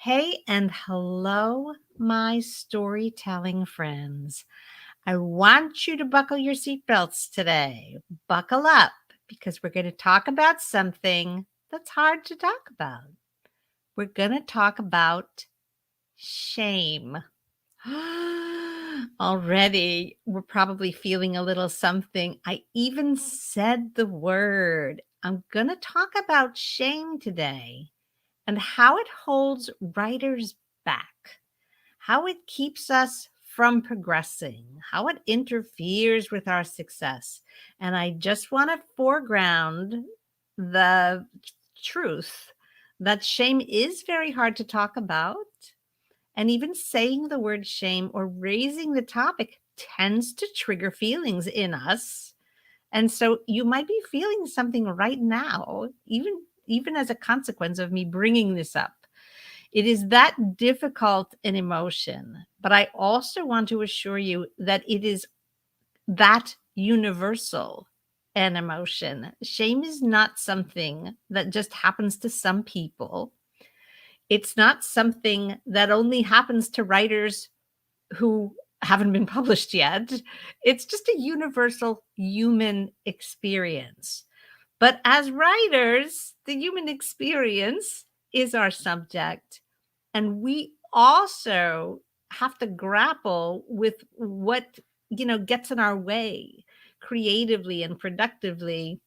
Hey and hello, my storytelling friends. I want you to buckle your seatbelts today. Buckle up because we're going to talk about something that's hard to talk about. We're going to talk about shame. Already, we're probably feeling a little something. I even said the word. I'm going to talk about shame today and how it holds writers back, how it keeps us from progressing, how it interferes with our success. And I just want to foreground the truth that shame is very hard to talk about. And even saying the word shame or raising the topic tends to trigger feelings in us. And so you might be feeling something right now, even as a consequence of me bringing this up. It is that difficult an emotion, but I also want to assure you that it is that universal an emotion. Shame is not something that just happens to some people. It's not something that only happens to writers who haven't been published yet. It's just a universal human experience. But as writers, the human experience is our subject. And we also have to grapple with what, gets in our way creatively and productively.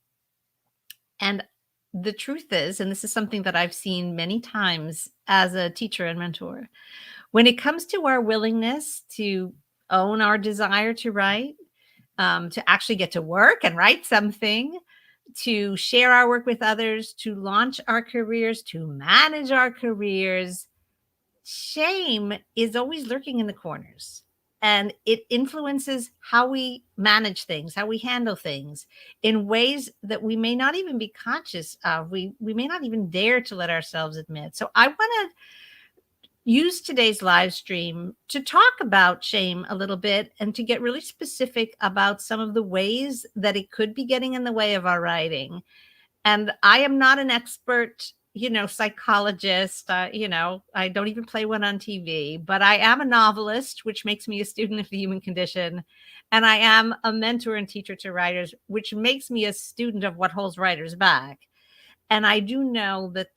And the truth is, and this is something that I've seen many times as a teacher and mentor, when it comes to our willingness to own our desire to write, to actually get to work and write something, to share our work with others, to launch our careers, to manage our careers, shame is always lurking in the corners. And it influences how we manage things, how we handle things in ways that we may not even be conscious of. We may not even dare to let ourselves admit. So I want to use today's live stream to talk about shame a little bit and to get really specific about some of the ways that it could be getting in the way of our writing. And I am not an expert, psychologist. I don't even play one on TV, but I am a novelist, which makes me a student of the human condition. And I am a mentor and teacher to writers, which makes me a student of what holds writers back. And I do know that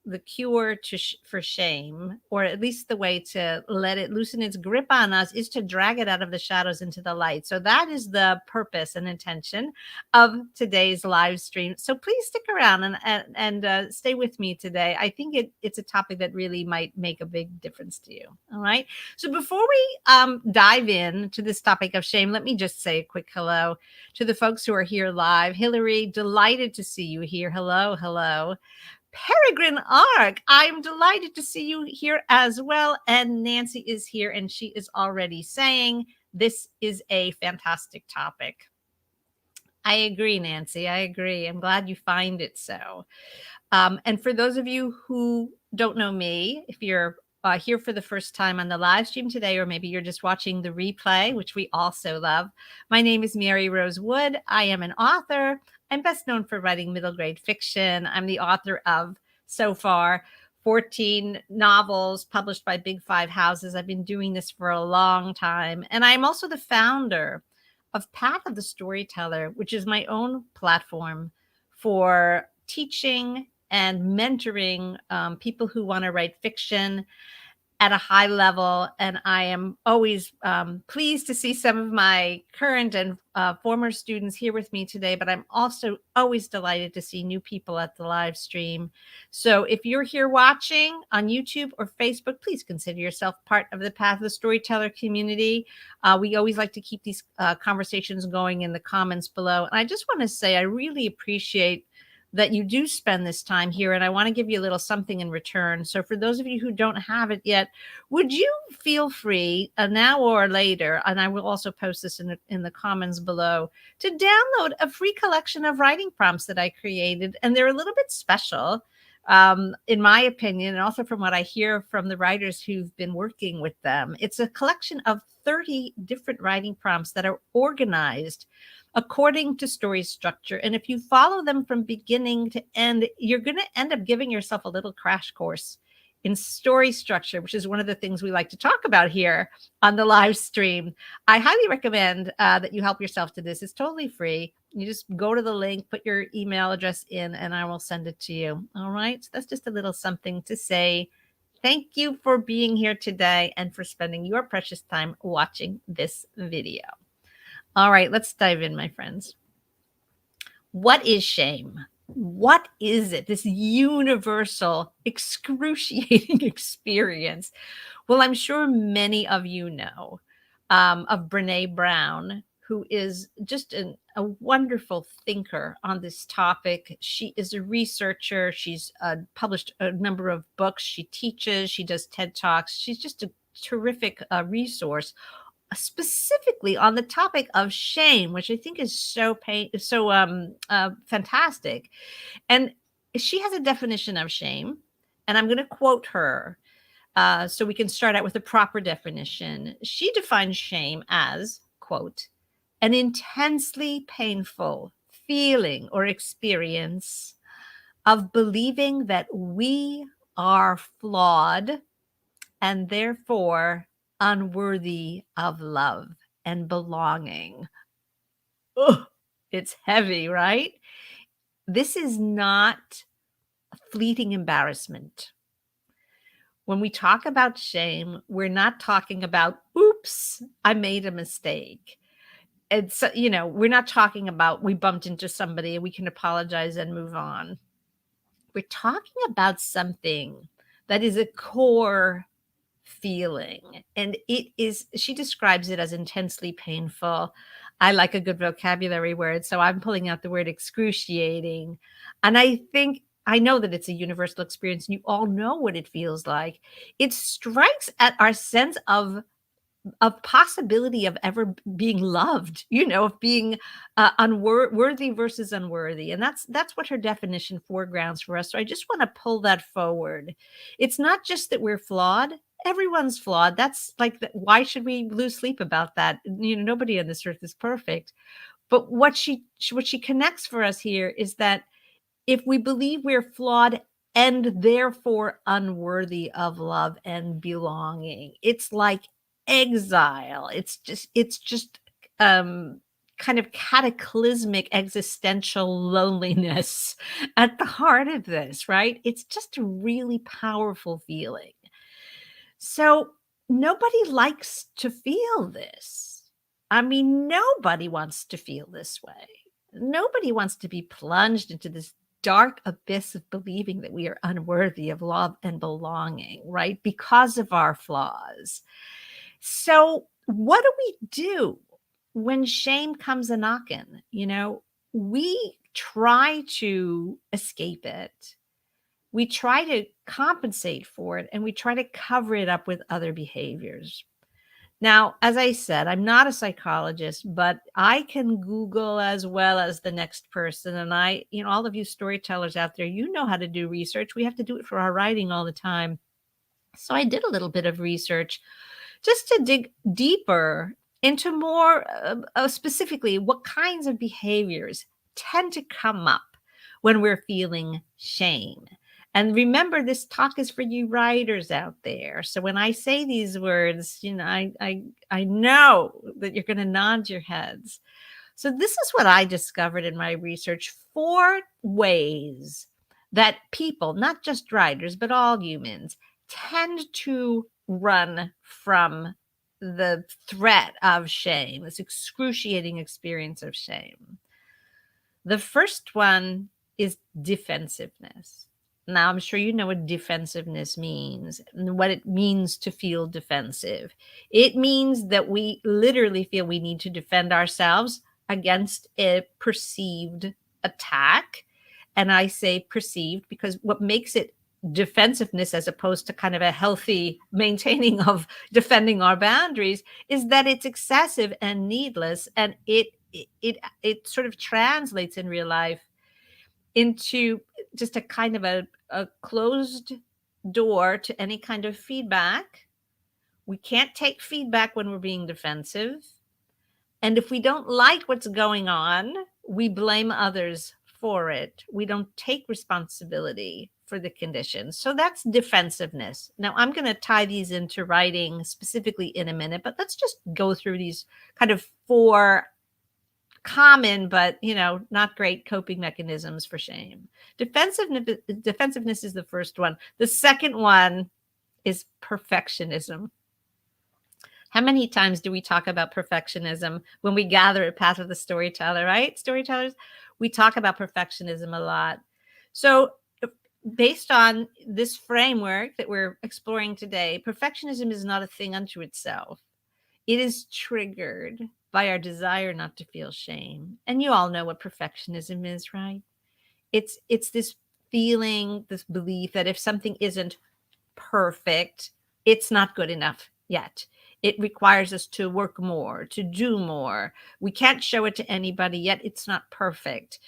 the cure for shame, or at least the way to let it loosen its grip on us, is to drag it out of the shadows into the light. So that is the purpose and intention of today's live stream. So please stick around and stay with me today. I think it's a topic that really might make a big difference to you. All right. So before we dive in to this topic of shame, let me just say a quick hello to the folks who are here live. Hillary, delighted to see you here. Hello, hello. Peregrine Arc, I'm delighted to see you here as well. And Nancy is here and she is already saying this is a fantastic topic. I agree, Nancy. I agree. I'm glad you find it so. And for those of you who don't know me, if you're here for the first time on the live stream today, or maybe you're just watching the replay, which we also love, my name is Mary Rose Wood. I am an author. I'm best known for writing middle grade fiction. I'm the author of, so far, 14 novels published by Big Five houses. I've been doing this for a long time. And I'm also the founder of Path of the Storyteller, which is my own platform for teaching and mentoring people who want to write fiction at a high level. And I am always pleased to see some of my current and former students here with me today, but I'm also always delighted to see new people at the live stream. So if you're here watching on YouTube or Facebook, please consider yourself part of the Path of the Storyteller community. We always like to keep these conversations going in the comments below. And I just want to say I really appreciate that you do spend this time here, and I want to give you a little something in return. So for those of you who don't have it yet, would you feel free now or later, and I will also post this in the comments below, to download a free collection of writing prompts that I created, and they're a little bit special, in my opinion, and also from what I hear from the writers who've been working with them. It's a collection of 30 different writing prompts that are organized according to story structure. And if you follow them from beginning to end, you're going to end up giving yourself a little crash course in story structure, which is one of the things we like to talk about here on the live stream. I highly recommend that you help yourself to this. It's totally free. You just go to the link, put your email address in, and I will send it to you. All right. So that's just a little something to say. Thank you for being here today and for spending your precious time watching this video. All right, let's dive in, my friends. What is shame? What is it? This universal, excruciating experience. Well, I'm sure many of you know of Brené Brown, who is just a wonderful thinker on this topic. She is a researcher. She's published a number of books. She teaches. She does TED Talks. She's just a terrific resource, specifically on the topic of shame, which I think is so fantastic. And she has a definition of shame, and I'm going to quote her so we can start out with a proper definition. She defines shame as, quote, an intensely painful feeling or experience of believing that we are flawed and therefore unworthy of love and belonging. Ugh, it's heavy, right? This is not fleeting embarrassment. When we talk about shame, we're not talking about, oops, I made a mistake. It's, we're not talking about we bumped into somebody and we can apologize and move on. We're talking about something that is a core feeling. And she describes it as intensely painful. I like a good vocabulary word, so I'm pulling out the word excruciating. And I know that it's a universal experience, and you all know what it feels like. It strikes at our sense of possibility of ever being loved, of being unworthy versus unworthy. And that's what her definition foregrounds for us. So I just want to pull that forward. It's not just that we're flawed. Everyone's flawed. That's like, why should we lose sleep about that? Nobody on this earth is perfect. But what she connects for us here is that if we believe we're flawed and therefore unworthy of love and belonging, it's like exile. It's just kind of cataclysmic existential loneliness at the heart of this, right? It's just a really powerful feeling. So nobody likes to feel this. I mean, nobody wants to feel this way. Nobody wants to be plunged into this dark abyss of believing that we are unworthy of love and belonging, right? Because of our flaws. So what do we do when shame comes a knocking? We try to escape it. We try to compensate for it, and we try to cover it up with other behaviors. Now, as I said, I'm not a psychologist, but I can Google as well as the next person. And all of you storytellers out there, you know how to do research. We have to do it for our writing all the time. So I did a little bit of research just to dig deeper into more specifically what kinds of behaviors tend to come up when we're feeling shame. And remember, this talk is for you writers out there. So when I say these words, I know that you're going to nod your heads. So this is what I discovered in my research: 4 ways that people, not just writers, but all humans, tend to run from the threat of shame, this excruciating experience of shame. The first one is defensiveness. Now, I'm sure you know what defensiveness means and what it means to feel defensive. It means that we literally feel we need to defend ourselves against a perceived attack. And I say perceived because what makes it defensiveness as opposed to kind of a healthy maintaining of defending our boundaries is that it's excessive and needless, and it sort of translates in real life into just a kind of a closed door to any kind of feedback. We can't take feedback when we're being defensive. And if we don't like what's going on, we blame others for it. We don't take responsibility for the conditions. So that's defensiveness. Now, I'm going to tie these into writing specifically in a minute, but let's just go through these kind of 4 common, but not great coping mechanisms for shame. Defensiveness is the first one. The second one is perfectionism. How many times do we talk about perfectionism when we gather at Path of the Storyteller, right? Storytellers, we talk about perfectionism a lot. So based on this framework that we're exploring today, perfectionism is not a thing unto itself. It is triggered by our desire not to feel shame. And you all know what perfectionism is, right? It's this feeling, this belief that if something isn't perfect, it's not good enough yet. It requires us to work more, to do more. We can't show it to anybody yet. It's not perfect.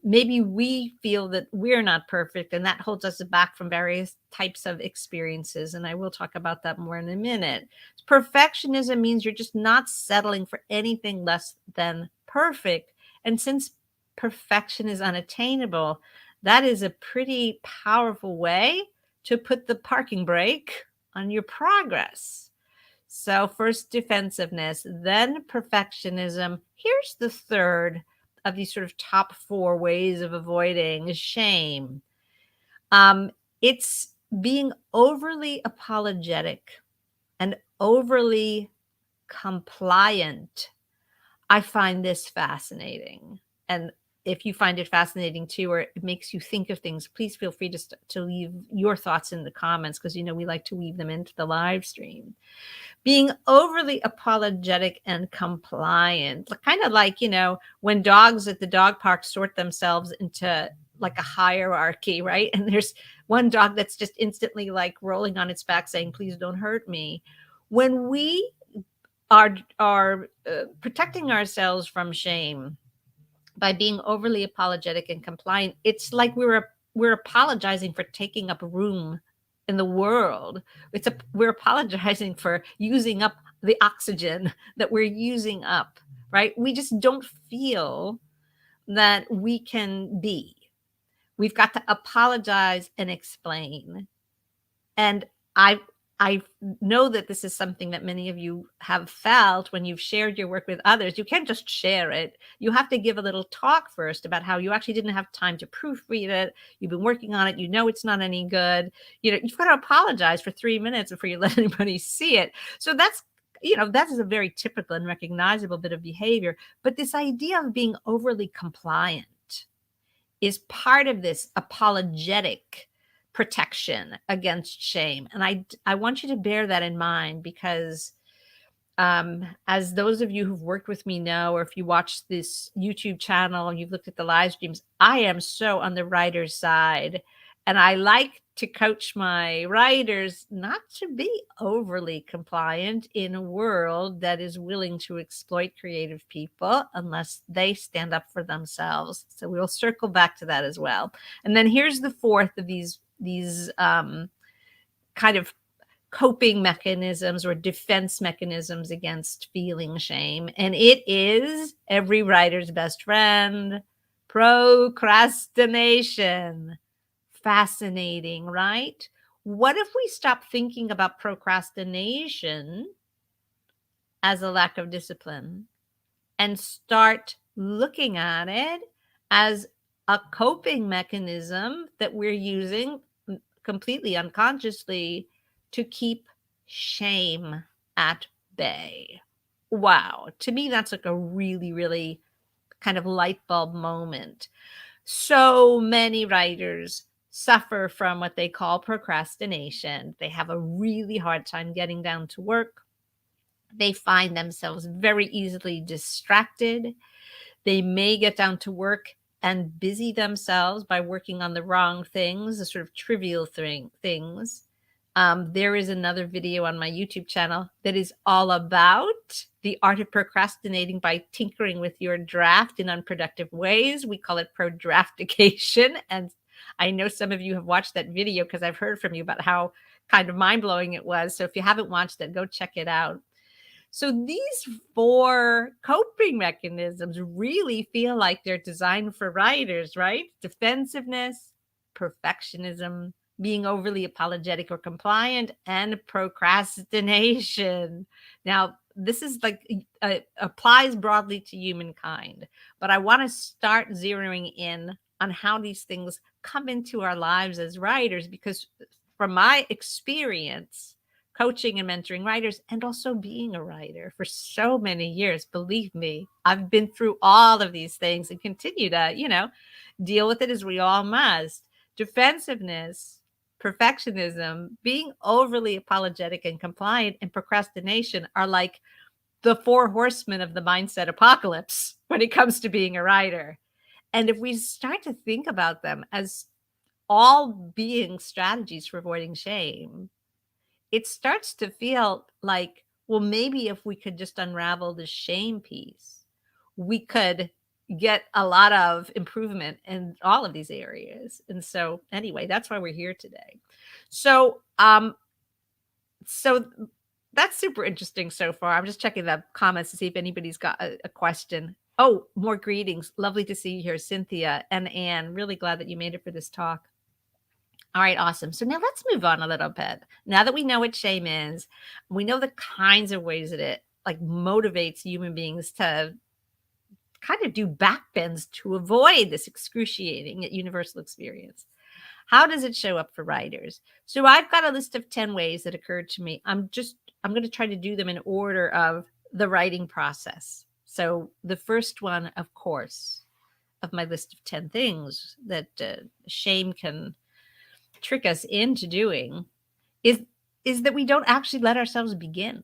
Maybe we feel that we're not perfect, and that holds us back from various types of experiences. And I will talk about that more in a minute. Perfectionism means you're just not settling for anything less than perfect. And since perfection is unattainable, that is a pretty powerful way to put the parking brake on your progress. So first defensiveness, then perfectionism. Here's the third of these sort of top 4 ways of avoiding shame. It's being overly apologetic and overly compliant. I find this fascinating. And if you find it fascinating too, or it makes you think of things, please feel free to leave your thoughts in the comments, because we like to weave them into the live stream. Being overly apologetic and compliant, kind of like, when dogs at the dog park sort themselves into like a hierarchy, right? And there's one dog that's just instantly like rolling on its back saying, please don't hurt me. When we are protecting ourselves from shame by being overly apologetic and compliant, it's like we're apologizing for taking up room in the world. We're apologizing for using up the oxygen that we're using up, right? We just don't feel that we can be. We've got to apologize and explain. And I know that this is something that many of you have felt when you've shared your work with others. You can't just share it. You have to give a little talk first about how you actually didn't have time to proofread it. You've been working on it. It's not any good. You've got to apologize for 3 minutes before you let anybody see it. So that is a very typical and recognizable bit of behavior. But this idea of being overly compliant is part of this apologetic protection against shame. And I want you to bear that in mind, because as those of you who've worked with me know, or if you watch this YouTube channel and you've looked at the live streams, I am so on the writer's side. And I like to coach my writers not to be overly compliant in a world that is willing to exploit creative people unless they stand up for themselves. So we'll circle back to that as well. And then here's the fourth of these kind of coping mechanisms or defense mechanisms against feeling shame. And it is every writer's best friend, procrastination. Fascinating, right? What if we stop thinking about procrastination as a lack of discipline and start looking at it as a coping mechanism that we're using completely unconsciously to keep shame at bay? Wow. To me, that's like a really, really kind of light bulb moment. So many writers suffer from what they call procrastination. They have a really hard time getting down to work. They find themselves very easily distracted. They may get down to work and busy themselves by working on the wrong things, the sort of trivial things. There is another video on my YouTube channel that is all about the art of procrastinating by tinkering with your draft in unproductive ways. We call it pro-draftication. And I know some of you have watched that video because I've heard from you about how kind of mind-blowing it was. So if you haven't watched it, go check it out. So these 4 coping mechanisms really feel like they're designed for writers, right? Defensiveness, perfectionism, being overly apologetic or compliant, and procrastination. Now, this is like applies broadly to humankind, but I want to start zeroing in on how these things come into our lives as writers, because from my experience coaching and mentoring writers, and also being a writer for so many years, believe me, I've been through all of these things and continue to, deal with it as we all must. Defensiveness, perfectionism, being overly apologetic and compliant, and procrastination are like the four horsemen of the mindset apocalypse when it comes to being a writer. And if we start to think about them as all being strategies for avoiding shame, it starts to feel like, well, maybe if we could just unravel the shame piece, we could get a lot of improvement in all of these areas. And so anyway, that's why we're here today. So that's super interesting so far. I'm just checking the comments to see if anybody's got a question. Oh, more greetings. Lovely to see you here, Cynthia and Anne. Really glad that you made it for this talk. All right, awesome. So now let's move on a little bit. Now that we know what shame is, we know the kinds of ways that it like motivates human beings to kind of do backbends to avoid this excruciating yet universal experience. How does it show up for writers? So I've got a list of 10 ways that occurred to me. I'm going to try to do them in order of the writing process. So the first one, of course, of my list of 10 things that shame can trick us into doing is that we don't actually let ourselves begin.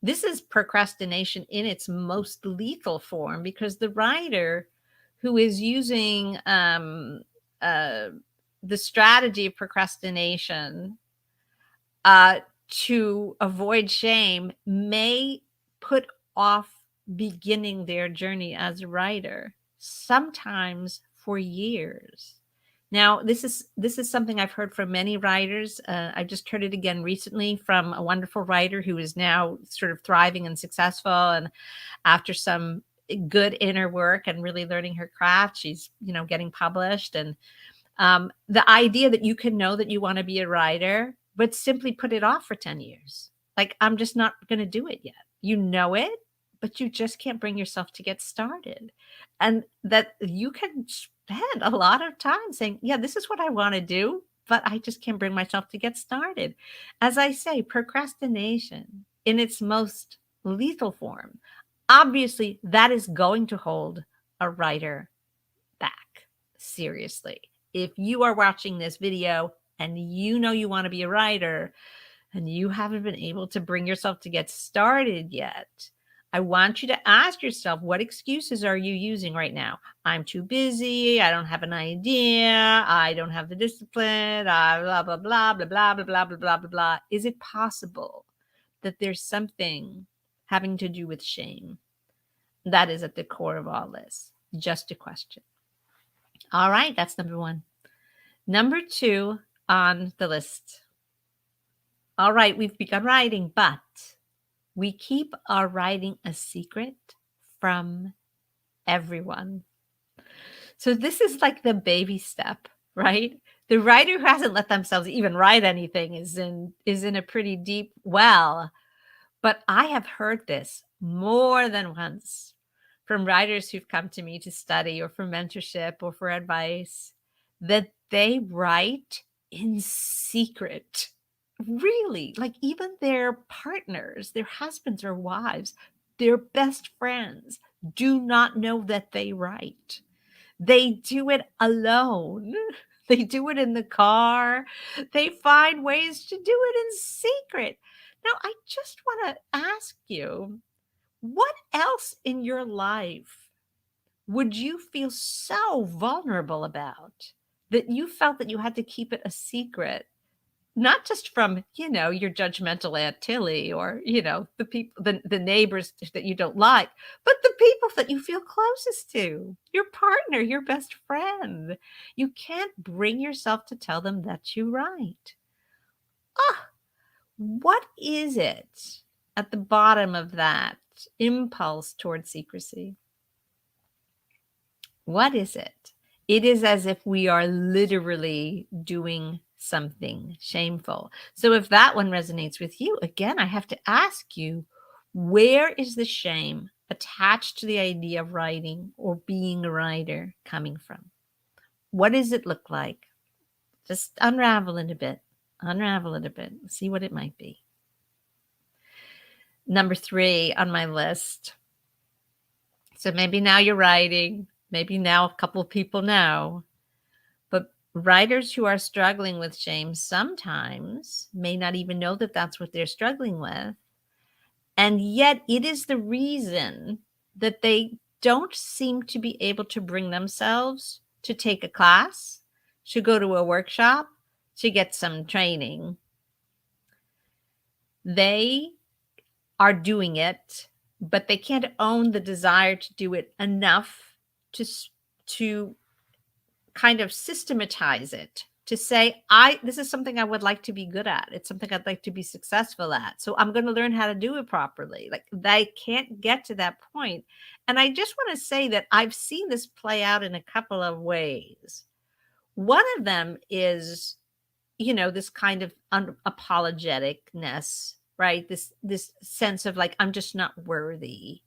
This is procrastination in its most lethal form, because the writer who is using the strategy of procrastination to avoid shame may put off beginning their journey as a writer, sometimes for years. Now, this is something I've heard from many writers. I just heard it again recently from a wonderful writer who is now sort of thriving and successful. And after some good inner work and really learning her craft, she's, getting published. And the idea that you can know that you want to be a writer, but simply put it off for 10 years. Like, I'm just not going to do it yet. You know it, but you just can't bring yourself to get started. And that you can spend a lot of time saying, yeah, this is what I want to do, but I just can't bring myself to get started. As I say, procrastination in its most lethal form, obviously that is going to hold a writer back. Seriously. If you are watching this video and you know you want to be a writer and you haven't been able to bring yourself to get started yet, I want you to ask yourself, what excuses are you using right now? I'm too busy. I don't have an idea. I don't have the discipline. Blah, blah, blah, blah, blah, blah, blah, blah, blah, blah, blah. Is it possible that there's something having to do with shame that is at the core of all this? Just a question. All right, that's number one. Number two on the list. All right, we've begun writing, but we keep our writing a secret from everyone. So this is like the baby step, right? The writer who hasn't let themselves even write anything is in a pretty deep well. But I have heard this more than once from writers who've come to me to study or for mentorship or for advice, that they write in secret. Really, like even their partners, their husbands or wives, their best friends do not know that they write. They do it alone. They do it in the car. They find ways to do it in secret. Now, I just want to ask you, what else in your life would you feel so vulnerable about that you felt that you had to keep it a secret? Not just from, your judgmental Aunt Tilly or, the people, the neighbors that you don't like, but the people that you feel closest to, your partner, your best friend. You can't bring yourself to tell them that you write. What is it at the bottom of that impulse toward secrecy? What is it? It is as if we are literally doing something shameful. So if that one resonates with you, again, I have to ask you, where is the shame attached to the idea of writing or being a writer coming from? What does it look like? Just unravel it a bit. Unravel it a bit. See what it might be. Number 3 on my list. So maybe now you're writing. Maybe now a couple of people know. But writers who are struggling with shame sometimes may not even know that that's what they're struggling with. And yet it is the reason that they don't seem to be able to bring themselves to take a class, to go to a workshop, to get some training. They are doing it, but they can't own the desire to do it enough to kind of systematize it, to say, this is something I would like to be good at. It's something I'd like to be successful at. So I'm going to learn how to do it properly. Like, they can't get to that point. And I just want to say that I've seen this play out in a couple of ways. One of them is, this kind of unapologeticness, right? This sense of like, I'm just not worthy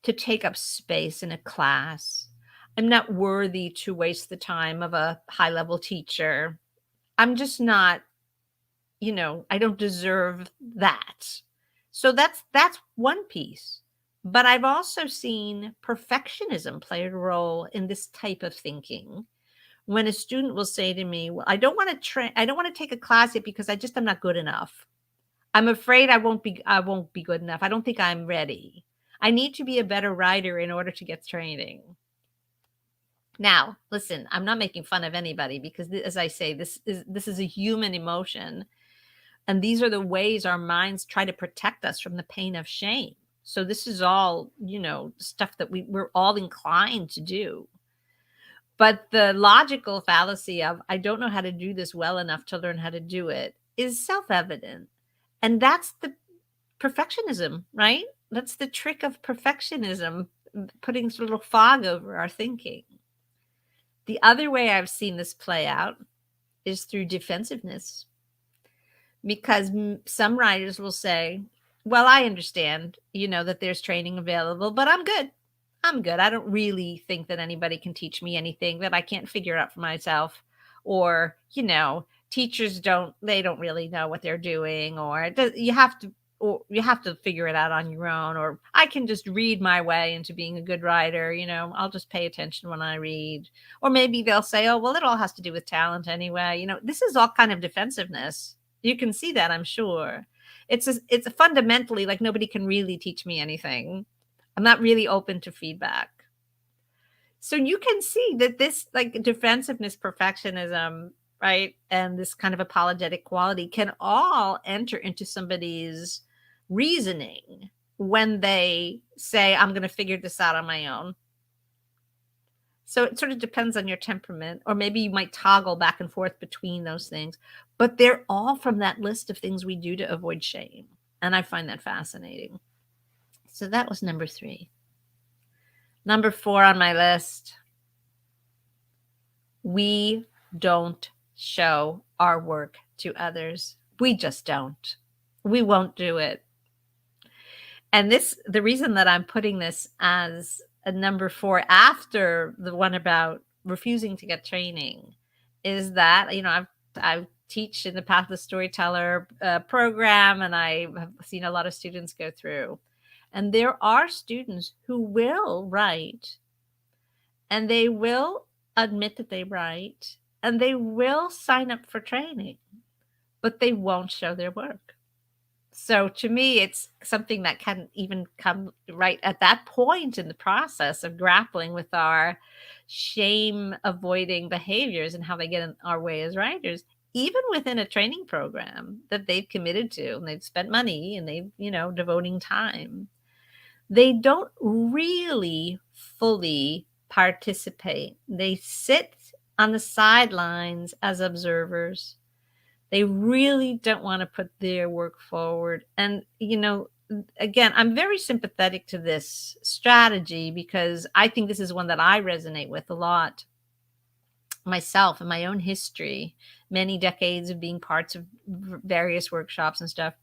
to take up space in a class. I'm not worthy to waste the time of a high-level teacher. I'm just not, I don't deserve that. So that's one piece. But I've also seen perfectionism play a role in this type of thinking. When a student will say to me, "Well, I don't want to take a class yet because I just am not good enough. I'm afraid I won't be good enough. I don't think I'm ready. I need to be a better writer in order to get training." Now, listen, I'm not making fun of anybody because, as I say, this is a human emotion, and these are the ways our minds try to protect us from the pain of shame. So this is all, stuff that we're all inclined to do. But the logical fallacy of, I don't know how to do this well enough to learn how to do it, is self-evident. And that's the perfectionism, right? That's the trick of perfectionism, putting a little fog over our thinking. The other way I've seen this play out is through defensiveness, because some writers will say, well, I understand, that there's training available, but I'm good. I'm good. I don't really think that anybody can teach me anything that I can't figure out for myself. Or, teachers don't really know what they're doing, or you have to figure it out on your own, or I can just read my way into being a good writer. I'll just pay attention when I read. Or maybe they'll say, oh, well, it all has to do with talent anyway. This is all kind of defensiveness. You can see that, I'm sure. It's fundamentally like, nobody can really teach me anything. I'm not really open to feedback. So you can see that this, like, defensiveness, perfectionism, right, and this kind of apologetic quality can all enter into somebody's reasoning when they say, I'm going to figure this out on my own. So it sort of depends on your temperament, or maybe you might toggle back and forth between those things. But they're all from that list of things we do to avoid shame. And I find that fascinating. So that was number 3. Number 4 on my list, we don't show our work to others. We just don't. We won't do it. And the reason that I'm putting this as a number 4 after the one about refusing to get training is that, I've teach in the Path of the Storyteller program, and I have seen a lot of students go through. And there are students who will write, and they will admit that they write, and they will sign up for training, but they won't show their work. So to me, it's something that can even come right at that point in the process of grappling with our shame-avoiding behaviors and how they get in our way as writers, even within a training program that they've committed to, and they've spent money, and they've, devoting time. They don't really fully participate. They sit on the sidelines as observers. They really don't want to put their work forward. And, again, I'm very sympathetic to this strategy because I think this is one that I resonate with a lot. myself and my own history, many decades of being parts of various workshops and stuff,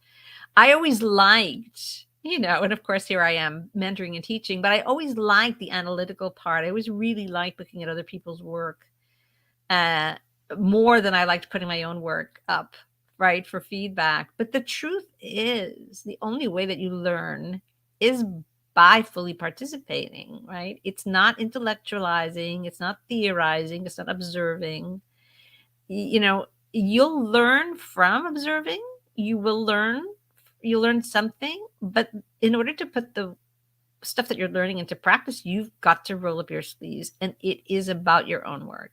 I always liked, and of course here I am mentoring and teaching, but I always liked the analytical part. I always really liked looking at other people's work, uh, more than I liked putting my own work up, right, for feedback. But the truth is, the only way that you learn is by fully participating, right? It's not intellectualizing, it's not theorizing, it's not observing. You'll learn from observing. You will learn, you learn something, but in order to put the stuff that you're learning into practice, you've got to roll up your sleeves, and it is about your own work.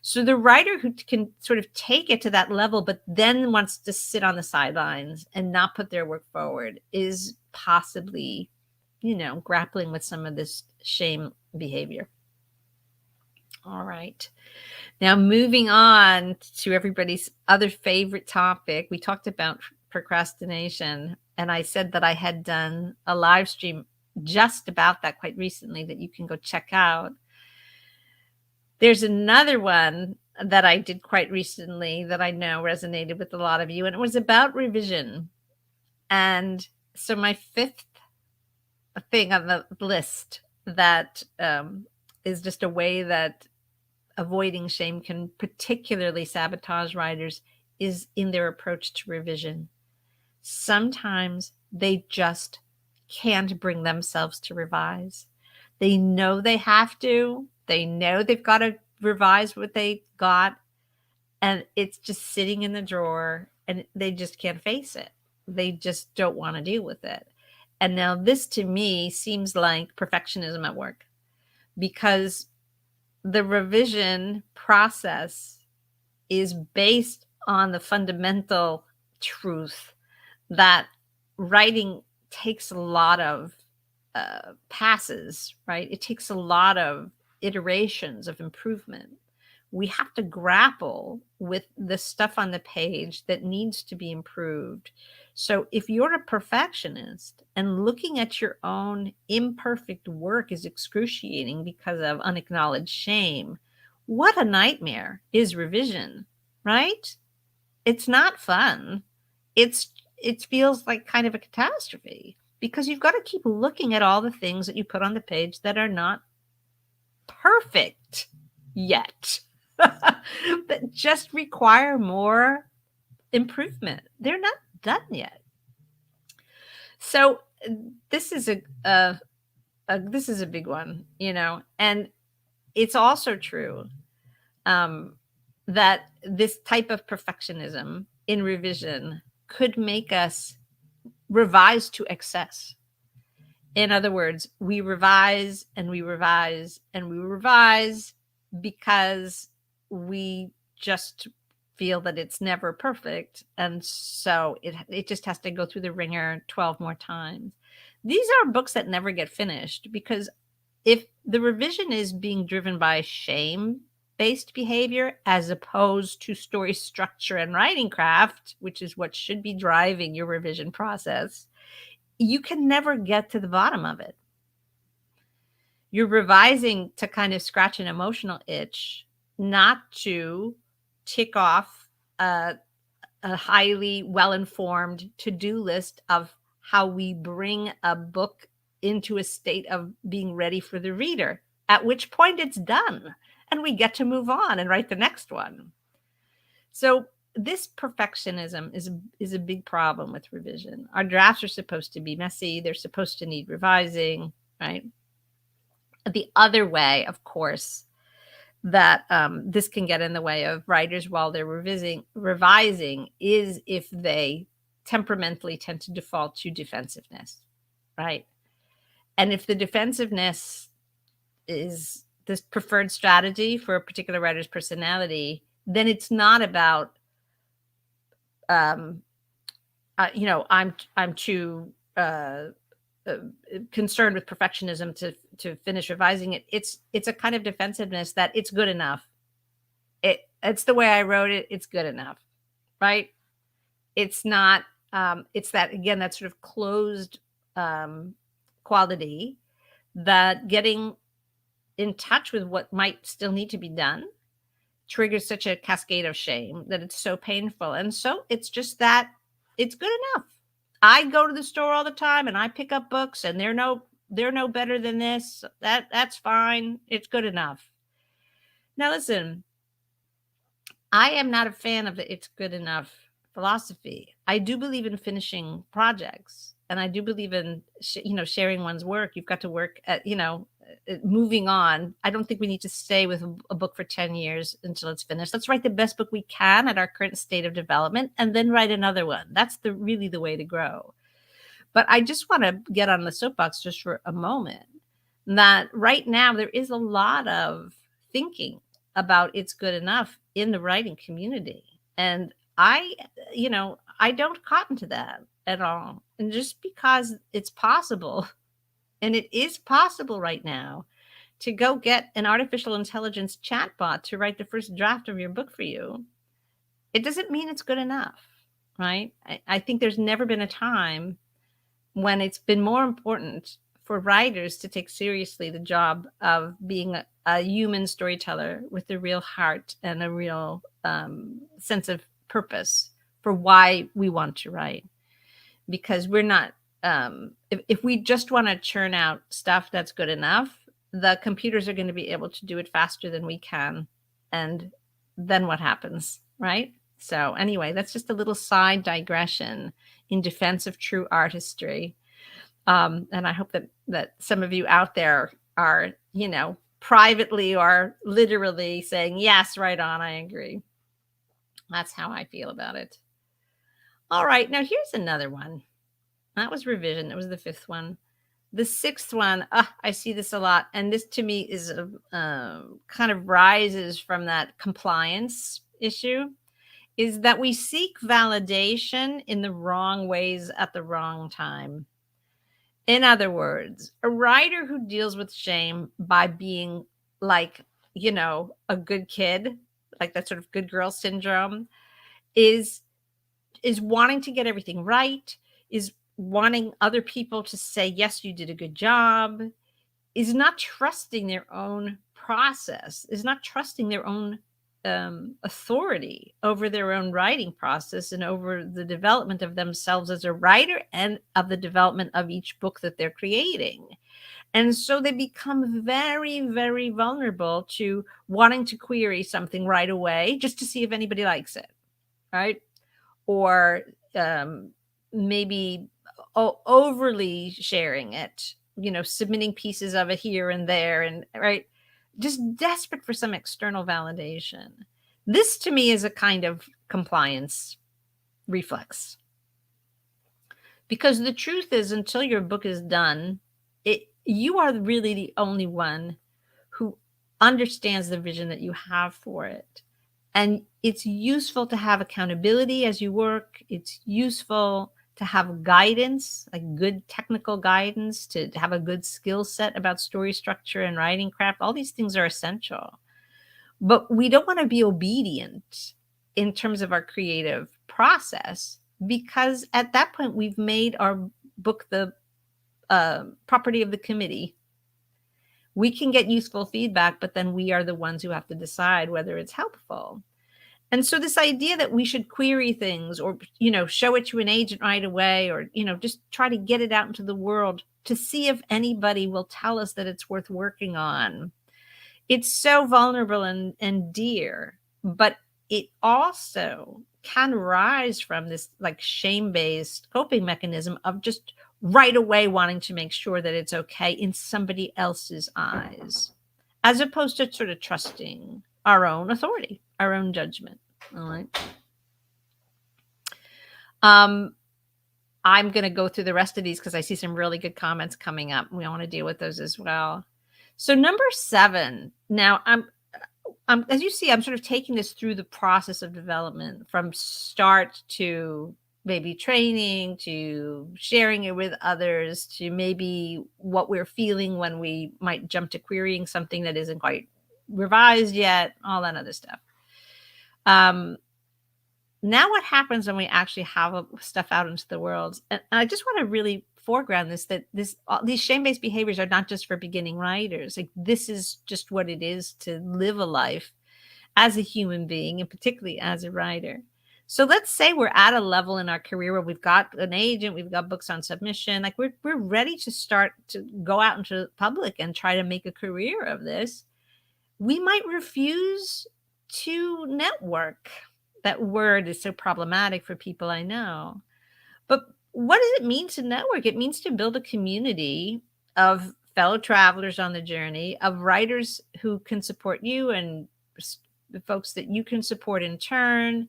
So the writer who can sort of take it to that level, but then wants to sit on the sidelines and not put their work forward is possibly, grappling with some of this shame behavior. All right. Now, moving on to everybody's other favorite topic, we talked about procrastination, and I said that I had done a live stream just about that quite recently that you can go check out. There's another one that I did quite recently that I know resonated with a lot of you, and it was about revision. And so my fifth thing on the list that is just a way that avoiding shame can particularly sabotage writers is in their approach to revision. Sometimes they just can't bring themselves to revise. They know they have to. They know they've got to revise what they got, and it's just sitting in the drawer, and they just can't face it. They just don't want to deal with it. And now this to me seems like perfectionism at work, because the revision process is based on the fundamental truth that writing takes a lot of passes, right? It takes a lot of iterations of improvement. We have to grapple with the stuff on the page that needs to be improved. So if you're a perfectionist and looking at your own imperfect work is excruciating because of unacknowledged shame, what a nightmare is revision, right? It's not fun. It feels like kind of a catastrophe, because you've got to keep looking at all the things that you put on the page that are not perfect yet, that just require more improvement. They're not done yet. So this is this is a big one, and it's also true that this type of perfectionism in revision could make us revise to excess. In other words, we revise and we revise and we revise because we just feel that it's never perfect. And so it just has to go through the ringer 12 more times. These are books that never get finished, because if the revision is being driven by shame-based behavior as opposed to story structure and writing craft, which is what should be driving your revision process, you can never get to the bottom of it. You're revising to kind of scratch an emotional itch, not to tick off a highly well-informed to-do list of how we bring a book into a state of being ready for the reader, at which point it's done and we get to move on and write the next one. So this perfectionism is a big problem with revision. Our drafts are supposed to be messy. They're supposed to need revising, right? The other way, of course, that this can get in the way of writers while they're revising is if they temperamentally tend to default to defensiveness, right? And if the defensiveness is this preferred strategy for a particular writer's personality, then it's not about I'm too concerned with perfectionism to finish revising it. It's a kind of defensiveness that it's good enough. It's the way I wrote it. It's good enough, right? It's not. It's that, again, that sort of closed quality, that getting in touch with what might still need to be done triggers such a cascade of shame that it's so painful. And so it's just that it's good enough. I go to the store all the time and I pick up books and they're no better than this. That's fine. It's good enough. Now listen, I am not a fan of the "it's good enough" philosophy. I do believe in finishing projects, and I do believe in sharing one's work. You've got to work at moving on. I don't think we need to stay with a book for 10 years until it's finished. Let's write the best book we can at our current state of development, and then write another one. That's really the way to grow. But I just want to get on the soapbox just for a moment that right now there is a lot of thinking about it's good enough in the writing community. And I don't cotton to that at all. And just because it's possible, and it is possible right now, to go get an artificial intelligence chatbot to write the first draft of your book for you, it doesn't mean it's good enough, right? I think there's never been a time when it's been more important for writers to take seriously the job of being a human storyteller with a real heart and a real sense of purpose for why we want to write. Because we're not, if we just want to churn out stuff that's good enough, the computers are going to be able to do it faster than we can. And then what happens, right? So anyway, that's just a little side digression in defense of true artistry. And I hope that some of you out there are, privately or literally saying, yes, right on, I agree. That's how I feel about it. All right, now here's another one. That was revision. It was the fifth one. The sixth one, I see this a lot. And this to me is kind of rises from that compliance issue, is that we seek validation in the wrong ways at the wrong time. In other words, a writer who deals with shame by being like, a good kid, like that sort of good girl syndrome, is wanting to get everything right, is wanting other people to say, yes, you did a good job, is not trusting their own process, is not trusting their own authority over their own writing process and over the development of themselves as a writer and of the development of each book that they're creating. And so they become very, very vulnerable to wanting to query something right away just to see if anybody likes it, right? Or maybe overly sharing it, submitting pieces of it here and there, and right, just desperate for some external validation. This to me is a kind of compliance reflex. Because the truth is, until your book is done, you are really the only one who understands the vision that you have for it. And it's useful to have accountability as you work. It's useful to have guidance, like good technical guidance, to have a good skill set about story structure and writing craft. All these things are essential. But we don't want to be obedient in terms of our creative process, because at that point, we've made our book the property of the committee. We can get useful feedback, but then we are the ones who have to decide whether it's helpful. And so this idea that we should query things or, show it to an agent right away, or, just try to get it out into the world to see if anybody will tell us that it's worth working on. It's so vulnerable and dear, but it also can rise from this like shame-based coping mechanism of just right away wanting to make sure that it's okay in somebody else's eyes, as opposed to sort of trusting our own authority, our own judgment. All right. I'm going to go through the rest of these because I see some really good comments coming up. We want to deal with those as well. So number 7. Now, I'm as you see, I'm sort of taking this through the process of development, from start to maybe training, to sharing it with others, to maybe what we're feeling when we might jump to querying something that isn't quite revised yet, all that other stuff. Now what happens when we actually have stuff out into the world? And I just want to really foreground this, that these shame-based behaviors are not just for beginning writers. Like, this is just what it is to live a life. as a human being and particularly as a writer. So let's say we're at a level in our career where we've got an agent, we've got books on submission, like we're ready to start to go out into the public and try to make a career of this. We might refuse to network. That word is so problematic for people I know. But what does it mean to network? It means to build a community of fellow travelers on the journey, of writers who can support you and the folks that you can support in turn,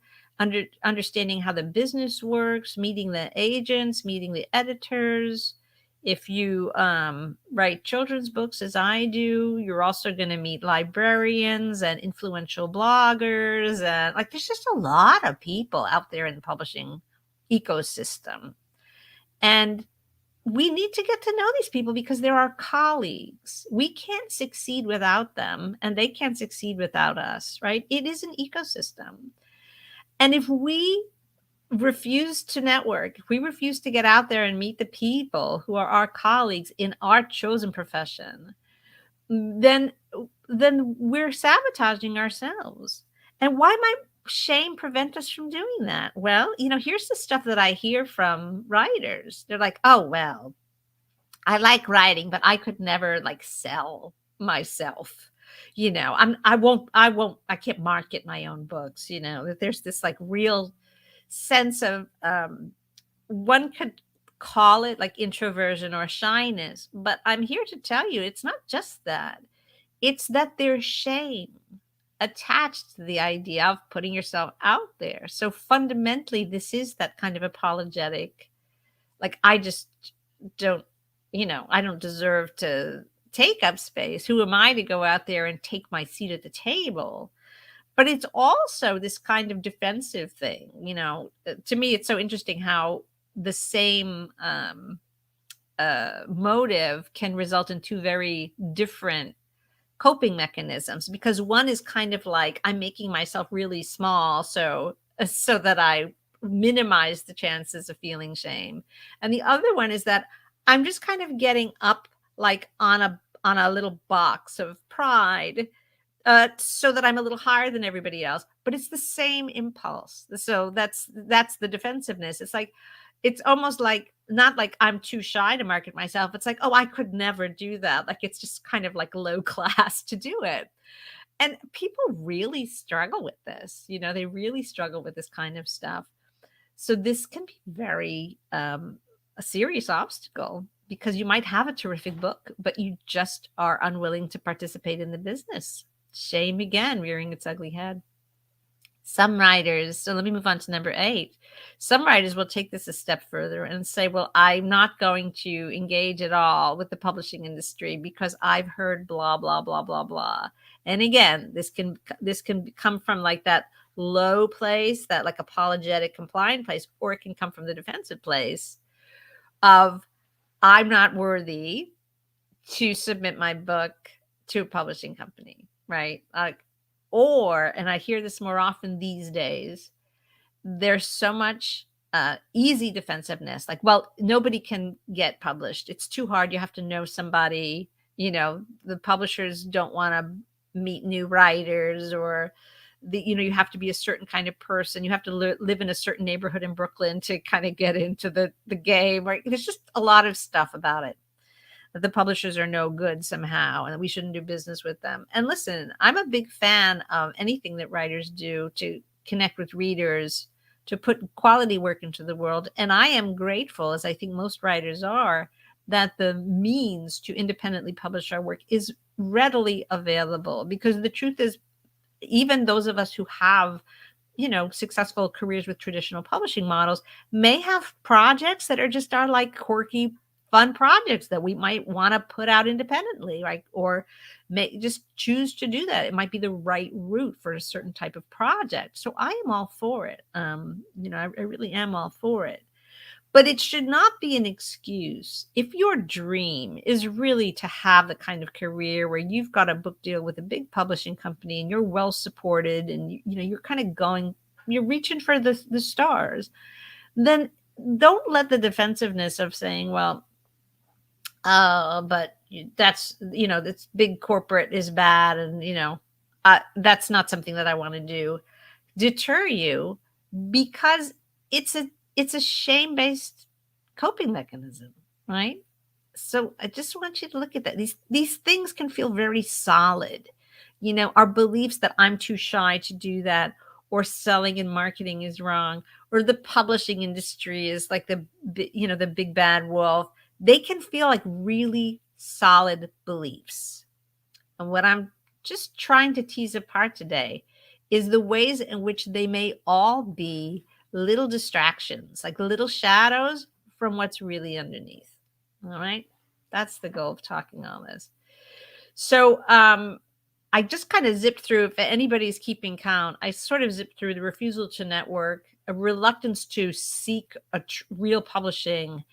understanding how the business works, meeting the agents, meeting the editors. If you write children's books, as I do, you're also going to meet librarians and influential bloggers. And like, there's just a lot of people out there in the publishing ecosystem. And we need to get to know these people because they're our colleagues. We can't succeed without them, and they can't succeed without us, right? It is an ecosystem. And if we refuse to network, if we refuse to get out there and meet the people who are our colleagues in our chosen profession, then we're sabotaging ourselves. And why might shame prevent us from doing that? Well, here's the stuff that I hear from writers. They're like, "Oh, well, I like writing, but I could never like sell myself. I can't market my own books, that there's this like real sense of one could call it like introversion or shyness, but I'm here to tell you it's not just that. It's that there's shame attached to the idea of putting yourself out there. So fundamentally, this is that kind of apologetic, like, I just don't, I don't deserve to take up space. Who am I to go out there and take my seat at the table? But it's also this kind of defensive thing. To me, it's so interesting how the same motive can result in two very different coping mechanisms, because one is kind of like, I'm making myself really small so that I minimize the chances of feeling shame. And the other one is that I'm just kind of getting up like on a little box of pride, so that I'm a little higher than everybody else, but it's the same impulse. So that's the defensiveness. It's like, it's almost like, not like I'm too shy to market myself. It's like, oh, I could never do that. Like, it's just kind of like low class to do it. And people really struggle with this. They really struggle with this kind of stuff. So this can be very a serious obstacle, because you might have a terrific book, but you just are unwilling to participate in the business. Shame again, rearing its ugly head. Some writers, so let me move on to number 8. Some writers will take this a step further and say, well, I'm not going to engage at all with the publishing industry because I've heard blah, blah, blah, blah, blah. And again, this can come from like that low place, that like apologetic, compliant place, or it can come from the defensive place of, I'm not worthy to submit my book to a publishing company, right? And I hear this more often these days, there's so much easy defensiveness. Like, well, nobody can get published. It's too hard. You have to know somebody. The publishers don't want to meet new writers, or you have to be a certain kind of person. You have to live in a certain neighborhood in Brooklyn to kind of get into the game. Right? There's just a lot of stuff about it. That the publishers are no good somehow and that we shouldn't do business with them. And listen, I'm a big fan of anything that writers do to connect with readers, to put quality work into the world. And I am grateful, as I think most writers are, that the means to independently publish our work is readily available. Because the truth is, even those of us who have successful careers with traditional publishing models may have projects that are just our like quirky, fun projects that we might want to put out independently, right? Or may just choose to do that. It might be the right route for a certain type of project. So I am all for it. I really am all for it. But it should not be an excuse. If your dream is really to have the kind of career where you've got a book deal with a big publishing company and you're well supported and you're kind of you're reaching for the stars, then don't let the defensiveness of saying, well, but that's, this big corporate is bad. And, That's not something that I want to do. Deter you, because it's a shame-based coping mechanism, right? So I just want you to look at that. These things can feel very solid. Our beliefs that I'm too shy to do that, or selling and marketing is wrong, or the publishing industry is like the big bad wolf. They can feel like really solid beliefs. And what I'm just trying to tease apart today is the ways in which they may all be little distractions, like little shadows from what's really underneath. All right. That's the goal of talking all this. So, I just kind of zipped through, if anybody's keeping count, I sort of zipped through the refusal to network, a reluctance to seek real publishing,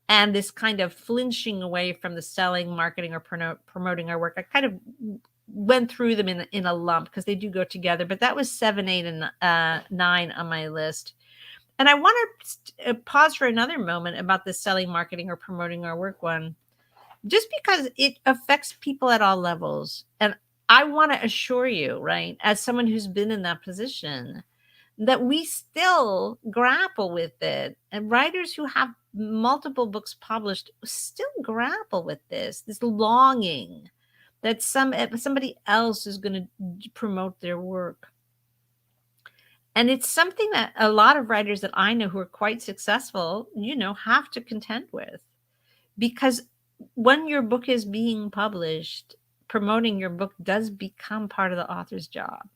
and this kind of flinching away from the selling, marketing, or promoting our work. I kind of went through them in a lump because they do go together, but that was 7, 8, and 9 on my list. And I want to pause for another moment about the selling, marketing, or promoting our work one, just because it affects people at all levels. And I want to assure you, right, as someone who's been in that position, that we still grapple with it. And writers who have multiple books published still grapple with this longing that somebody else is going to promote their work. And it's something that a lot of writers that I know who are quite successful, have to contend with. Because when your book is being published, promoting your book does become part of the author's job.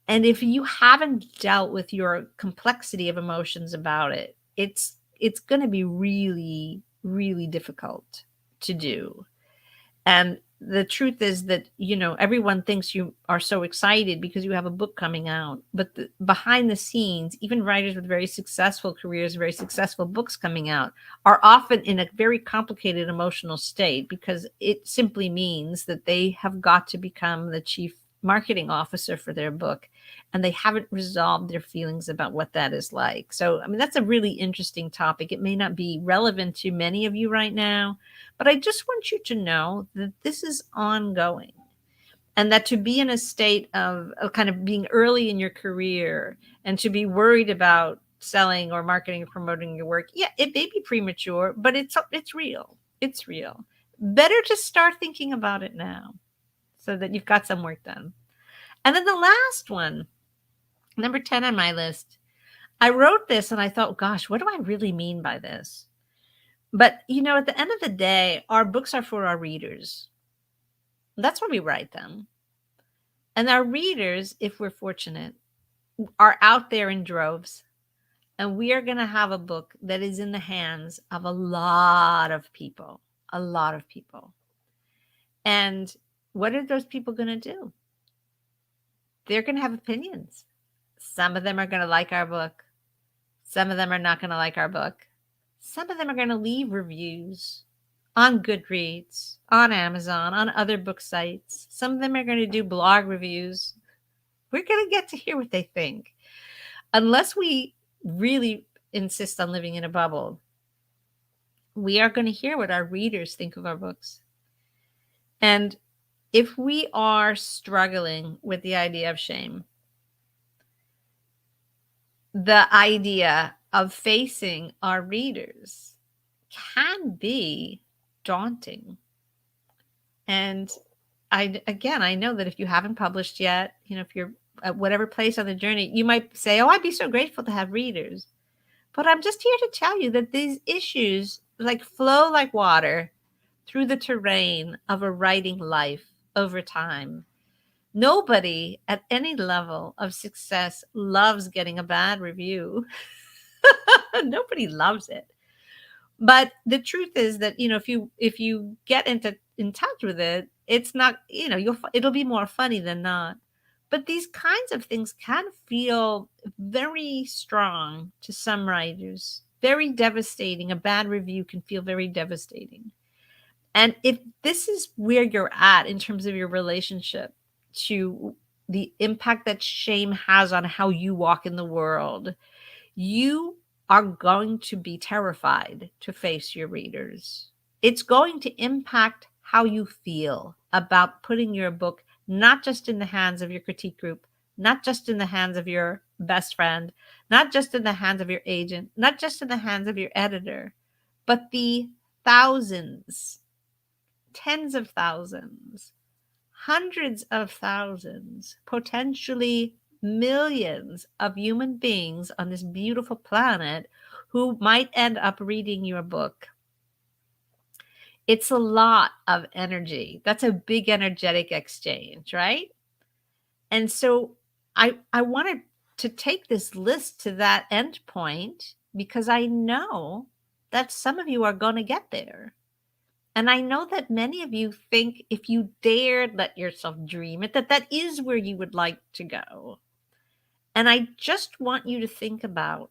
And if you haven't dealt with your complexity of emotions about it, it's going to be really, really difficult to do. And the truth is that, everyone thinks you are so excited because you have a book coming out. But behind the scenes, even writers with very successful careers, very successful books coming out, are often in a very complicated emotional state, because it simply means that they have got to become the chief marketing officer for their book, and they haven't resolved their feelings about what that is like. So, I mean, that's a really interesting topic. It may not be relevant to many of you right now, but I just want you to know that this is ongoing, and that to be in a state of kind of being early in your career and to be worried about selling or marketing or promoting your work, yeah, it may be premature, but it's real. It's real. Better to start thinking about it now so that you've got some work done. And then the last one, number 10 on my list, I wrote this and I thought, gosh, what do I really mean by this? But, at the end of the day, our books are for our readers. That's why we write them. And our readers, if we're fortunate, are out there in droves. And we are going to have a book that is in the hands of a lot of people, a lot of people. And what are those people going to do? They're going to have opinions. Some of them are going to like our book. Some of them are not going to like our book. Some of them are going to leave reviews on Goodreads, on Amazon, on other book sites. Some of them are going to do blog reviews. We're going to get to hear what they think. Unless we really insist on living in a bubble, we are going to hear what our readers think of our books. And if we are struggling with the idea of shame, the idea of facing our readers can be daunting. And I know that if you haven't published yet, if you're at whatever place on the journey, you might say, oh, I'd be so grateful to have readers. But I'm just here to tell you that these issues flow like water through the terrain of a writing life over time. Nobody at any level of success loves getting a bad review. Nobody loves it. But the truth is that, if you get in touch with it, it's not, it'll be more funny than not. But these kinds of things can feel very strong to some writers, very devastating. A bad review can feel very devastating. And if this is where you're at in terms of your relationship to the impact that shame has on how you walk in the world, you are going to be terrified to face your readers. It's going to impact how you feel about putting your book not just in the hands of your critique group, not just in the hands of your best friend, not just in the hands of your agent, not just in the hands of your editor, but the thousands, tens of thousands, hundreds of thousands, potentially millions of human beings on this beautiful planet who might end up reading your book. It's a lot of energy. That's a big energetic exchange, right? And so I wanted to take this list to that end point because I know that some of you are going to get there. And I know that many of you think if you dared let yourself dream it, that that is where you would like to go. And I just want you to think about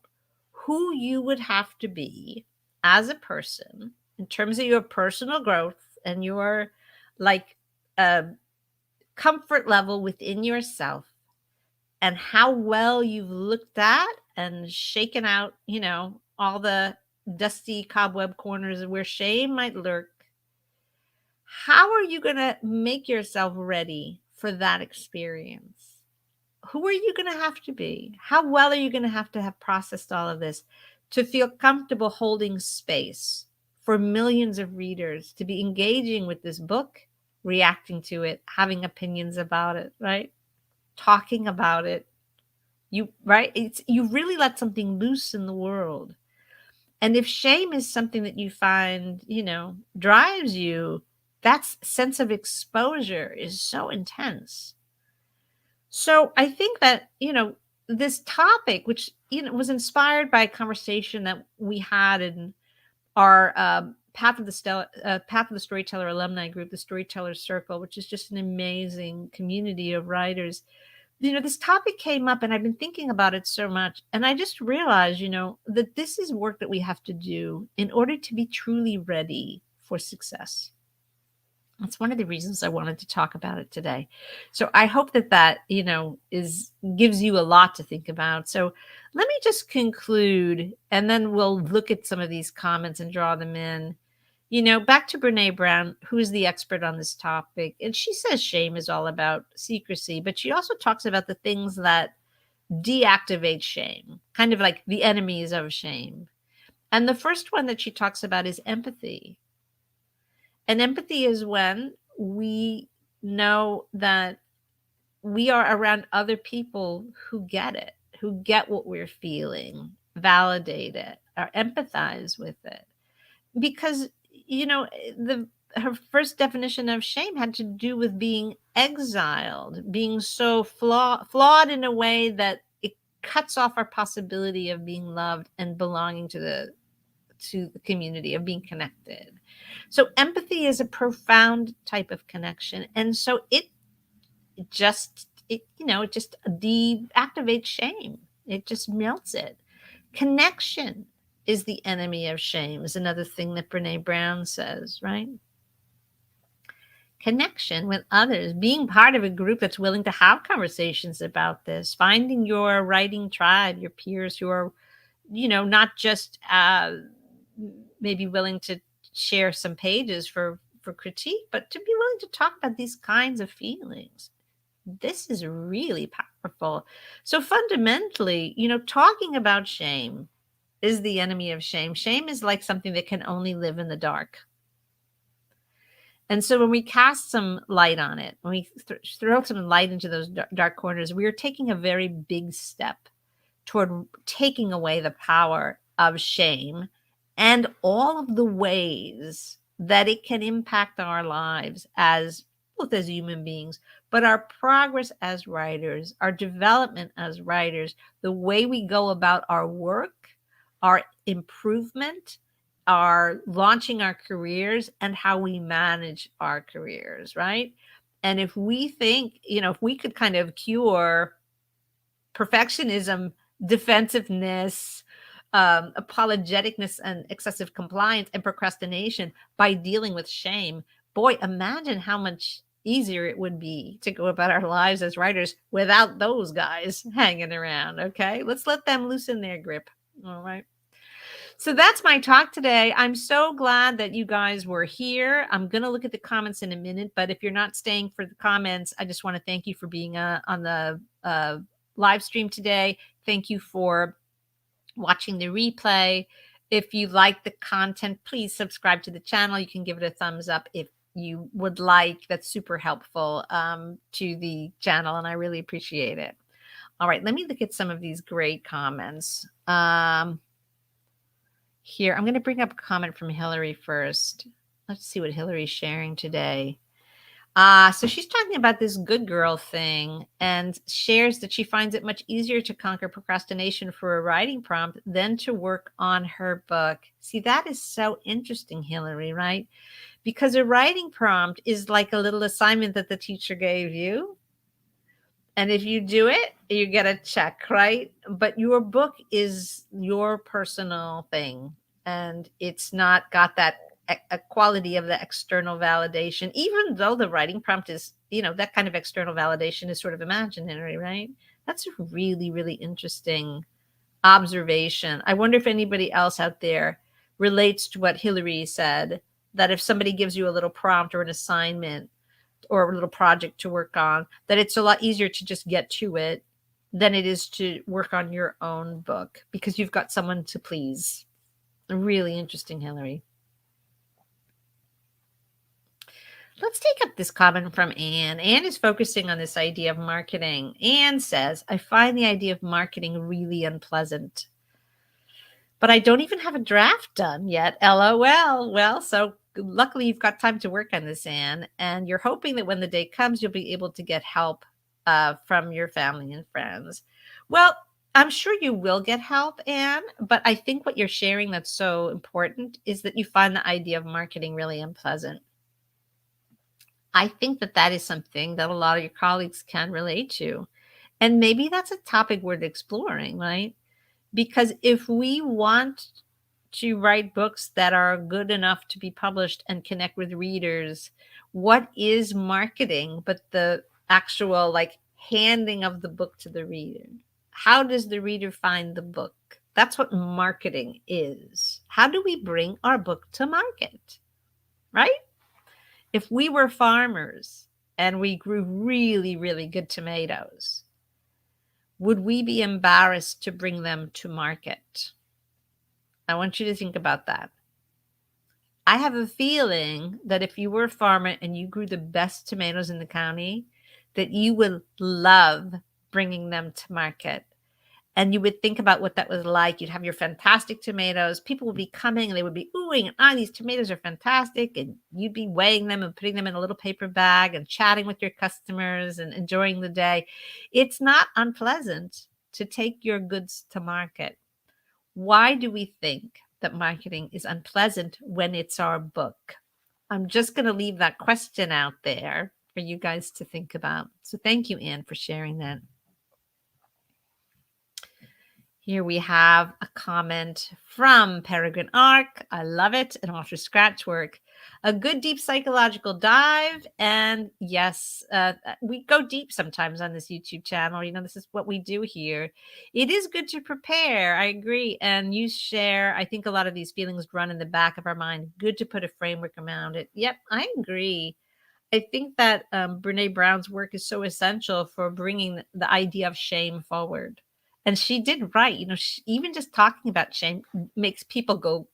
who you would have to be as a person in terms of your personal growth and your like comfort level within yourself, and how well you've looked at and shaken out, all the dusty cobweb corners where shame might lurk. How are you going to make yourself ready for that experience? Who are you going to have to be? How well are you going to have processed all of this to feel comfortable holding space for millions of readers to be engaging with this book, reacting to it, having opinions about it, right? Talking about it. You really let something loose in the world. And if shame is something that you find, drives you, that sense of exposure is so intense. So I think that, this topic, which, was inspired by a conversation that we had in our Path of the Storyteller alumni group, the Storyteller Circle, which is just an amazing community of writers. This topic came up and I've been thinking about it so much. And I just realized, that this is work that we have to do in order to be truly ready for success. That's one of the reasons I wanted to talk about it today. So I hope that gives you a lot to think about. So let me just conclude, and then we'll look at some of these comments and draw them in. Back to Brené Brown, who is the expert on this topic. And she says shame is all about secrecy, but she also talks about the things that deactivate shame, kind of like the enemies of shame. And the first one that she talks about is empathy. And empathy is when we know that we are around other people who get it, who get what we're feeling, validate it, or empathize with it. Because, her first definition of shame had to do with being exiled, being so flawed in a way that it cuts off our possibility of being loved and belonging to the community, of being connected. So empathy is a profound type of connection. And so it just deactivates shame. It just melts it. Connection is the enemy of shame, is another thing that Brené Brown says, right? Connection with others, being part of a group that's willing to have conversations about this, finding your writing tribe, your peers who are, not just maybe willing to share some pages for critique, but to be willing to talk about these kinds of feelings. This is really powerful. So fundamentally, talking about shame is the enemy of shame. Shame is like something that can only live in the dark. And so when we cast some light on it, when we throw some light into those dark corners, we are taking a very big step toward taking away the power of shame and all of the ways that it can impact our lives both as human beings, but our progress as writers, our development as writers, the way we go about our work, our improvement, our launching our careers, and how we manage our careers, right? And if we think, if we could kind of cure perfectionism, defensiveness, apologeticness, and excessive compliance and procrastination by dealing with shame, boy, imagine how much easier it would be to go about our lives as writers without those guys hanging around. Okay, let's let them loosen their grip. All right. So that's my talk today. I'm so glad that you guys were here. I'm going to look at the comments in a minute, but if you're not staying for the comments, I just want to thank you for being on the live stream today. Thank you for watching the replay. If you like the content, please subscribe to the channel. You can give it a thumbs up if you would like. That's super helpful to the channel, and I really appreciate it. All right, let me look at some of these great comments. Here, I'm going to bring up a comment from Hillary first. Let's see what Hillary's sharing today. So she's talking about this good girl thing and shares that she finds it much easier to conquer procrastination for a writing prompt than to work on her book. See, that is so interesting, Hillary, right? Because a writing prompt is like a little assignment that the teacher gave you. And if you do it, you get a check, right? But your book is your personal thing. And it's not got that a quality of the external validation, even though the writing prompt is, that kind of external validation is sort of imaginary, right? That's a really, really interesting observation. I wonder if anybody else out there relates to what Hillary said, that if somebody gives you a little prompt or an assignment, or a little project to work on, that it's a lot easier to just get to it than it is to work on your own book because you've got someone to please. Really interesting, Hillary. Let's take up this comment from Anne. Anne is focusing on this idea of marketing. Anne says, I find the idea of marketing really unpleasant. But I don't even have a draft done yet. LOL. Well, so luckily you've got time to work on this, Anne, and you're hoping that when the day comes, you'll be able to get help from your family and friends. Well, I'm sure you will get help, Anne, but I think what you're sharing that's so important is that you find the idea of marketing really unpleasant. I think that that is something that a lot of your colleagues can relate to. And maybe that's a topic worth exploring, right? Because if we want to write books that are good enough to be published and connect with readers, what is marketing but the actual handing of the book to the reader? How does the reader find the book? That's what marketing is. How do we bring our book to market? Right? If we were farmers and we grew really, really good tomatoes, would we be embarrassed to bring them to market? I want you to think about that. I have a feeling that if you were a farmer and you grew the best tomatoes in the county, that you would love bringing them to market. And you would think about what that was like. You'd have your fantastic tomatoes. People would be coming and they would be oohing and these tomatoes are fantastic. And you'd be weighing them and putting them in a little paper bag and chatting with your customers and enjoying the day. It's not unpleasant to take your goods to market. Why do we think that marketing is unpleasant when it's our book? I'm just going to leave that question out there for you guys to think about. So thank you, Anne, for sharing that. Here we have a comment from Peregrine Arc. I love it. And author scratch work. A good deep psychological dive. And yes, we go deep sometimes on this YouTube channel. This is what we do here. It is good to prepare. I agree. And you share, I think a lot of these feelings run in the back of our mind. Good to put a framework around it. Yep, I agree. I think that Brené Brown's work is so essential for bringing the idea of shame forward. And she did right. Even just talking about shame makes people go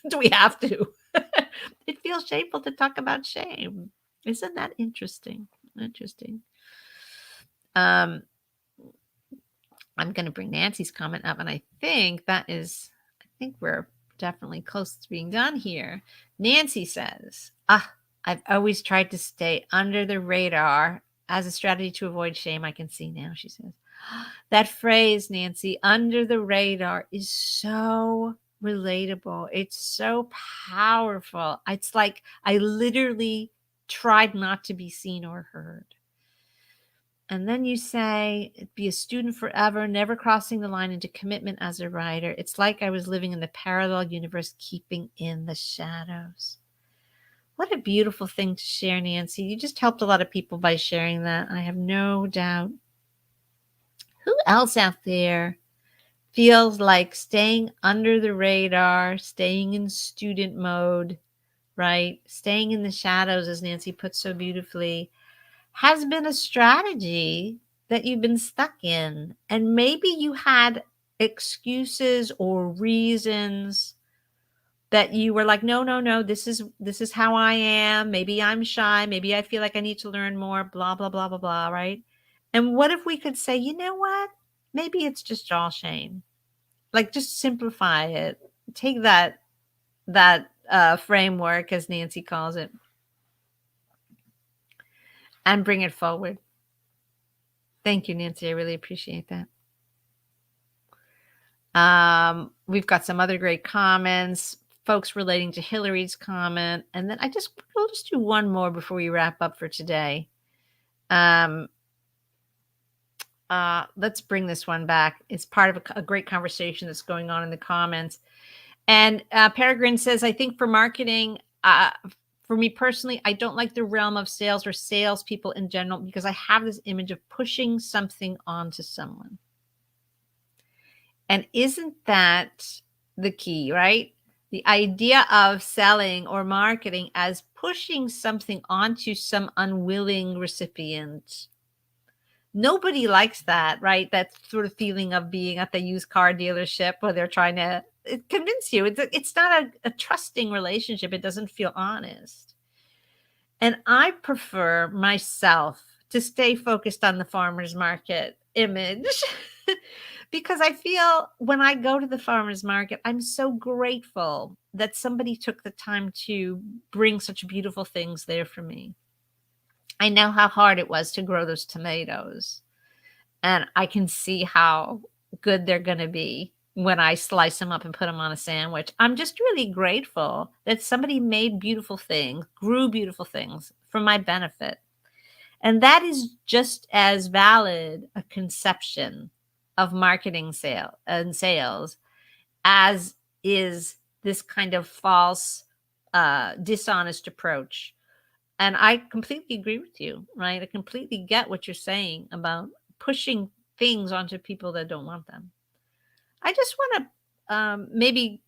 do we have to? It feels shameful to talk about shame. Isn't that interesting? Interesting. I'm going to bring Nancy's comment up, and I think we're definitely close to being done here. Nancy says, I've always tried to stay under the radar as a strategy to avoid shame. I can see now, she says. That phrase, Nancy, under the radar, is so relatable. It's so powerful. It's like I literally tried not to be seen or heard. And then you say, be a student forever, never crossing the line into commitment as a writer. It's like I was living in the parallel universe, keeping in the shadows. What a beautiful thing to share, Nancy. You just helped a lot of people by sharing that. I have no doubt. Who else out there feels like staying under the radar, staying in student mode, right? Staying in the shadows, as Nancy put so beautifully, has been a strategy that you've been stuck in. And maybe you had excuses or reasons that you were like, no, no, no, this is how I am. Maybe I'm shy. Maybe I feel like I need to learn more, blah, blah, blah, blah, blah, right? And what if we could say, you know what? Maybe it's just all shame. Like, just simplify it. Take that framework, as Nancy calls it, and bring it forward. Thank you, Nancy. I really appreciate that. We've got some other great comments, folks relating to Hillary's comment, and then we'll just do one more before we wrap up for today. Let's bring this one back. It's part of a great conversation that's going on in the comments. And Peregrine says, I think for marketing, for me personally, I don't like the realm of sales or salespeople in general because I have this image of pushing something onto someone. And isn't that the key, right? The idea of selling or marketing as pushing something onto some unwilling recipient. Nobody likes that, right? That sort of feeling of being at the used car dealership where they're trying to convince you. It's not a trusting relationship. It doesn't feel honest. And I prefer myself to stay focused on the farmer's market image because I feel when I go to the farmer's market, I'm so grateful that somebody took the time to bring such beautiful things there for me. I know how hard it was to grow those tomatoes, and I can see how good they're going to be when I slice them up and put them on a sandwich. I'm just really grateful that somebody made beautiful things, grew beautiful things for my benefit. And that is just as valid a conception of marketing sales as is this kind of false, dishonest approach. And I completely agree with you, right? I completely get what you're saying about pushing things onto people that don't want them. I just want to maybe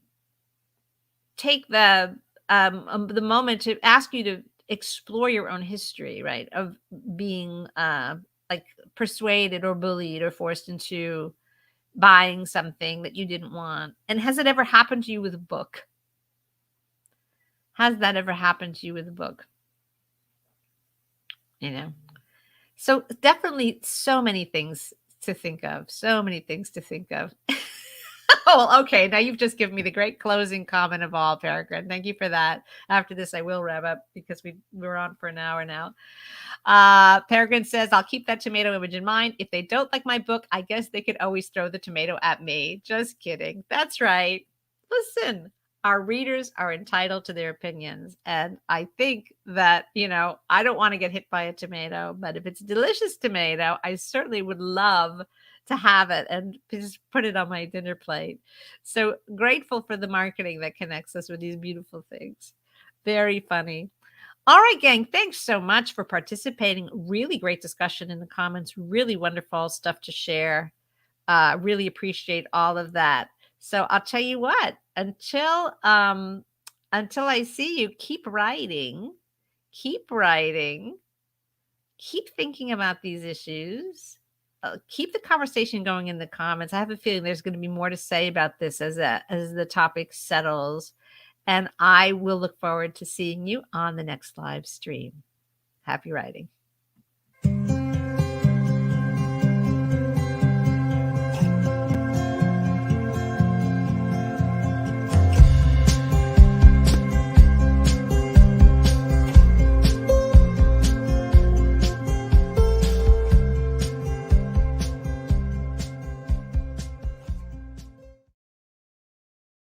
take the moment to ask you to explore your own history, right? Of being like persuaded or bullied or forced into buying something that you didn't want. And has it ever happened to you with a book? Has that ever happened to you with a book? You know? So definitely so many things to think of. So many things to think of. Oh, well, okay. Now you've just given me the great closing comment of all, Peregrine. Thank you for that. After this, I will wrap up because we're on for an hour now. Peregrine says, I'll keep that tomato image in mind. If they don't like my book, I guess they could always throw the tomato at me. Just kidding. That's right. Listen, our readers are entitled to their opinions. And I think that, I don't want to get hit by a tomato, but if it's a delicious tomato, I certainly would love to have it and just put it on my dinner plate. So grateful for the marketing that connects us with these beautiful things. Very funny. All right, gang, thanks so much for participating. Really great discussion in the comments. Really wonderful stuff to share. Really appreciate all of that. So I'll tell you what, until I see you, keep writing, keep thinking about these issues. Keep the conversation going in the comments. I have a feeling there's going to be more to say about this as the topic settles. And I will look forward to seeing you on the next live stream. Happy writing.